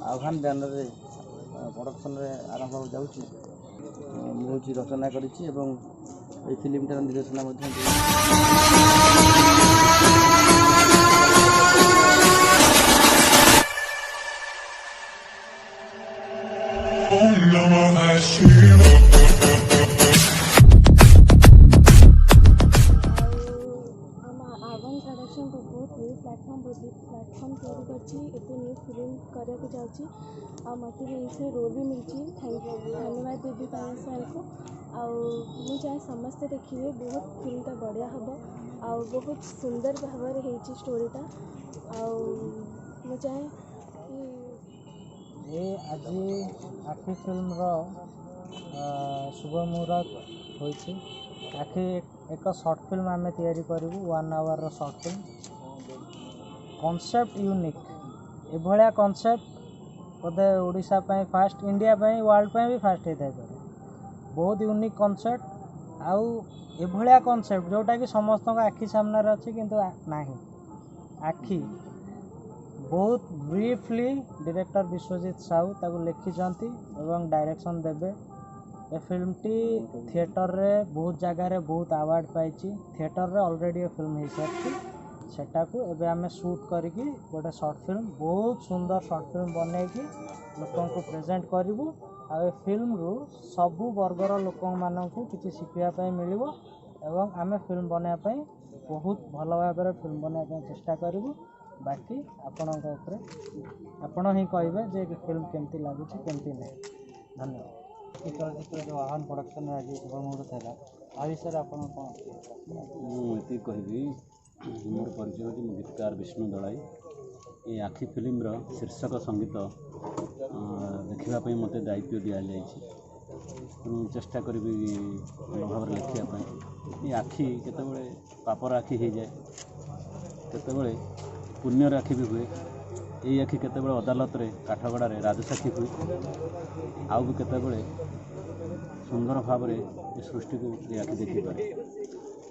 आह्वान banner production आरंभ हो जाऊँगी मुझे रचना करी फिल्मटार निर्देशना प्रोडक्शन को बहुत न्यू प्लाटफॉर्म तैयारी करती न्यू फिल्म करने जाऊँगी मत भी इसमें रोल भी मिली धन्यवाद देवी पायल सर को आउ चाहे समस्ते देखिए बहुत फिल्मटा बढ़िया हम आउ बहुत सुंदर भाव में स्टोरीटा आउ चाहे ये आज आखि फिल्म शुभ मुहूर्त होती आखि एक शॉर्ट फिल्म आम तैयारी करूँ 1 hour short film concept unique एभलिया कॉन्सेप्ट बोधे ओडिशा फास्ट इंडिया वर्ल्ड भी फास्ट होता है बहुत यूनिक कॉन्सेप्ट आउ एभलिया कॉन्सेप्ट जोटा कि समस्त आखि सामने अच्छी किंतु नहीं आखि बहुत ब्रीफली डायरेक्टर विश्वजीत साहू ताको लिखिंट एवं डायरेक्शन देवे ए फिल्म टी थिएटर रे बहुत जगह रे बहुत अवार्ड पाई थिएटर रे ऑलरेडी फिल्म हो सारी सेटा को एबे आम शूट करके गोटे शॉर्ट फिल्म बहुत सुंदर शॉर्ट फिल्म बन लोक प्रेजेंट करूँ आ फिल्म रु सबु वर्गर लोक मानू किसी शिखापी मिल एवं आम फिल्म बनापी बहुत भल भाव फिल्म बनापी चेष्टा करूँ बाकी आपण ही कहे जे फिल्म केमती लगुच केमती नहीं धन्यवाद ये चलचित्र जो आह्वान प्रोडक्शन आज शुभ मुहूर्त है आ विषय आप मुझे कहि मोर परिचय हूँ गीतकार विष्णु दलाई ये आखि फिल्म शीर्षक संगीत लिखापी मत दायित्व दि जाए तेणु चेष्टा करी भल भाव लिखापी ये आखि केतबे पापर आखि हो जाए केतबे पुण्यर आखि भी हुए ये आखि केतबे अदालत रे काठगड़ा रे राजसाक्षी हुए आउ भी केतबे सुंदर भाव में सृष्टि को ये आखि देखी पारे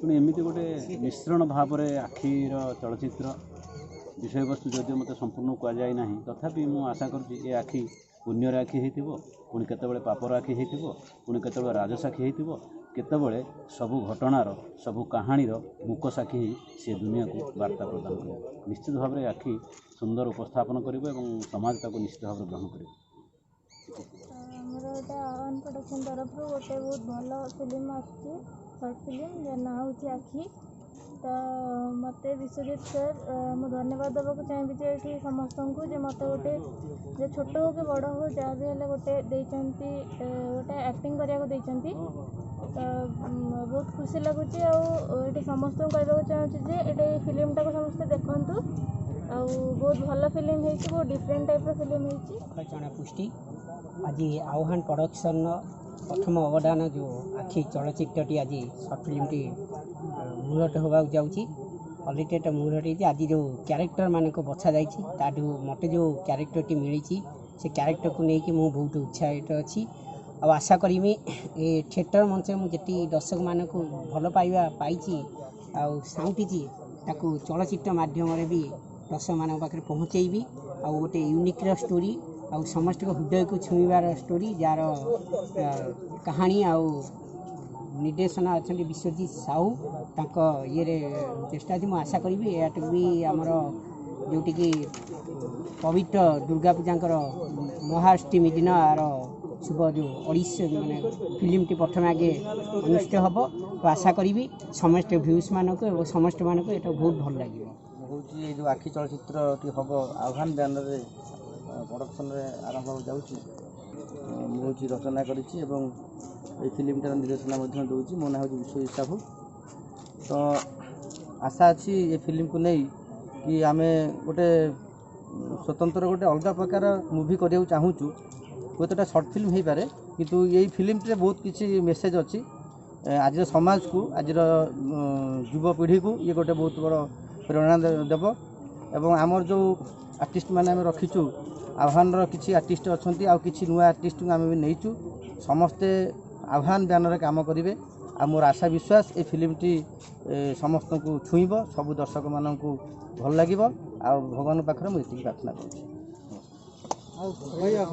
तेणु एमती गोटे मिश्रण भाव में आखिर चलचित्र विषय वस्तु जदि मत संपूर्ण कहुए ना तथापि मु आशा करुँच ये आखि पुण्यर आखि हो पुणी केतबे पापर आखि हो पुणी केतबे राजसाक्षी हो केतबे सबू घटनार सबू कहानीर मूक साक्षी से दुनिया को वार्ता प्रदान कर निश्चित भाव में आखि सुंदर उपस्थापन कर समाज ताको निश्चित भाव ग्रहण कर आह्वान प्रोडक्शन तरफ गोटे बहुत भल फिल्म आसी शॉर्ट फिल्म ना हूँ आखि तो मत विश्वजीत सर मुझे धन्यवाद देवाक चाहिए ये समस्त को मत गोटे छोट हो कि बड़ हो जहाँ भी है गोटे गोटे एक्टिंग करने तो बहुत खुशी लगुच ये समस्त कहवाक चाहूँगी ये फिल्मटा को समस्त देखु बहुत भल फिल्म है बहुत डिफरेंट टाइप फिल्म है पुष्टि आज आह्वान प्रोडक्शन प्रथम अवदान जो आखि चलचित्रटी आज शॉर्ट फिल्म टी मुहूर्त होगा जाऊँगी अलरेडी मुहूर्त आज जो क्यारेक्टर मान को बछा जाठू मत जो क्यारेक्टर टी मिली से क्यारेक्टर को लेकिन मुझे बहुत उत्साहित अच्छी आशा करी ये थिएटर मंच मुझे दर्शक मान को भल पाइबा पाई साउटी चलचित्र माध्यम भी दर्शक मान पाखे पहुँचेबी आ गोटे यूनिक स्टोरी आ समस्त हृदय को छुईबार स्टोरी जार कहानी आ निर्देशना अच्छा विश्वजीत साहू ये चेष्टा थी मुझे आशा करी भी आमर जोटिकी पवित्र दुर्गा पूजाकर महाअष्टमी दिन आर शुभ जो ओडिशा माने फिल्म टी प्रथम आगे अनुष्ठित हम तो आशा करी समस्त भ्यूज मानक समस्त मानक ये बहुत भल लगे ये जो आखि चलचित्र हम आह्वान बैनर प्रोडक्शन आरंभ हो जाऊँगी मुझे रचना करी फिल्मटार निर्देशना दूसरी मो ना हूँ विश्वजीत साहू तो आशा अच्छी ये फिल्म को नहीं कि आम गोटे स्वतंत्र गोटे अलग प्रकार मूवी करने चाहूँ हूँ तो शॉर्ट फिल्म हो पारे किंतु यही फिल्म बहुत किसी मेसेज अच्छी आज समाज को आज युवपीढ़ी को ये गोटे बहुत बड़ प्रेरणा देव एवं आमर जो आर्टिस्ट मैंने आम रखीचु आह्वान किसी आर्टिस्ट अच्छा आउ कि नुआ आर्टिस्ट को आम भी नहींचु समस्ते आह्वान बैनर काम करेंगे आ मोर आशा विश्वास ये फिल्मटी समस्त को छुईब सबू दर्शक मानू भल लगे आ भगवान पाखे मुझे प्रार्थना करुँच। କହିବା